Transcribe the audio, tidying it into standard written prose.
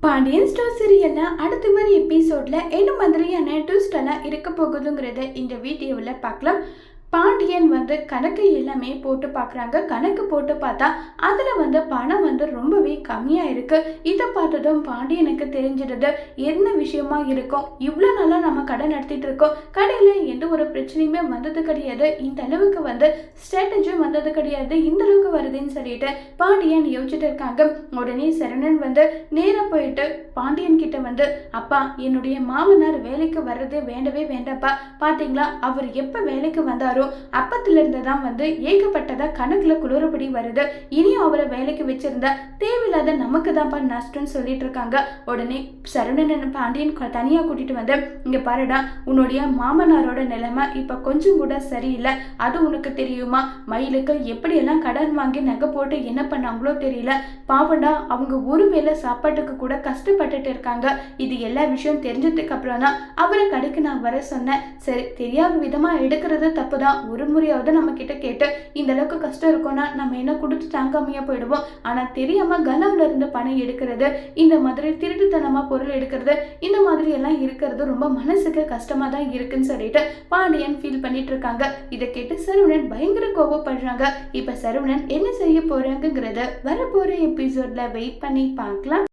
Pandian store சீரியல்ல அடுத்த மாதிரி எபிசோட்ல என்ன மாதிரியான ட்விஸ்ட் எல்லாம் இருக்க போகுதுங்கிறத இந்த வீடியோவில் பார்க்கலாம். பாண்டியன் கணக்கு எல்லாமே போட்டு பார்க்குறாங்க. கணக்கு போட்டு பார்த்தா அதில் பணம் ரொம்பவே கம்மியாக இருக்குது. இதை பார்த்ததும் பாண்டியனுக்கு தெரிஞ்சிடுது என்ன விஷயமா இருக்கும். இவ்வளோ நாளாக நம்ம கடை நடத்திட்டு இருக்கோம், கடையில் எந்த ஒரு பிரச்சனையுமே வந்தது கிடையாது, இந்த அளவுக்கு ஸ்ட்ராட்டஜியும் வந்தது கிடையாது, இந்த அளவுக்கு வருதுன்னு சொல்லிட்டு பாண்டியன் யோசிச்சுட்டு இருக்காங்க. உடனே சரவணன் நேராக போயிட்டு பாண்டியன் கிட்ட அப்பா, என்னுடைய மாமனார் வேலைக்கு வர்றதே வேண்டவே வேண்டாப்பா. பார்த்தீங்களா, அவர் எப்போ வேலைக்கு வந்தாரோ அப்பத்துல இருந்துதான் ஏகப்பட்டதா கணக்குல குளறுபடி வருது. இனியும் அவரை வேலைக்கு வச்சிருந்தா தேவையில்லாத நமக்கு தான்ப்பா நஷ்டம்னு சொல்லிட்டு இருக்காங்க. உடனே சரவணன் பாண்டியன் தனியா கூட்டிட்டு இங்க பாருடா, உன்னுடைய மாமனாரோட நிலைமை இப்ப கொஞ்சம் கூட சரியில்லை, அது உனக்கு தெரியுமா? மயிலுக்கு எப்படி எல்லாம் கடன் வாங்கி நகை போட்டு என்ன பண்ணாங்களோ தெரியல, பாவண்டா, அவங்க ஒருவேளை சாப்பாட்டுக்கு கூட கஷ்டப்பட்டுட்டு இருக்காங்க. இது எல்லா விஷயம் தெரிஞ்சதுக்கு அப்புறம் தான் அவரை கடைக்கு நான் வர சொன்னேன். சரி, தெரியாத விதமா எடுக்கிறது தப்புதான், ஒரு முறையாவது நம்ம கிட்ட கேட்டு இந்த அளவுக்கு கஷ்டம் இருக்கும்னா நம்ம என்ன கொடுத்து தாங்காமையா போயிடுவோம். ஆனா தெரியாம கனவுல இருந்து பணம் எடுக்கிறது, இந்த மாதிரி திருட்டுத்தனமா பொருள் எடுக்கிறது, இந்த மாதிரி எல்லாம் இருக்கிறது ரொம்ப மனசுக்கு கஷ்டமா தான் இருக்குன்னு சொல்லிட்டு பாண்டியன் ஃபீல் பண்ணிட்டு இருக்காங்க. இதை கேட்டு சரவணன் பயங்கர கோபப்படுறாங்க. இப்ப சரவணன் என்ன செய்ய போறாங்கிறத வரப்போற எபிசோட்ல வெயிட் பண்ணி பார்க்கலாம்.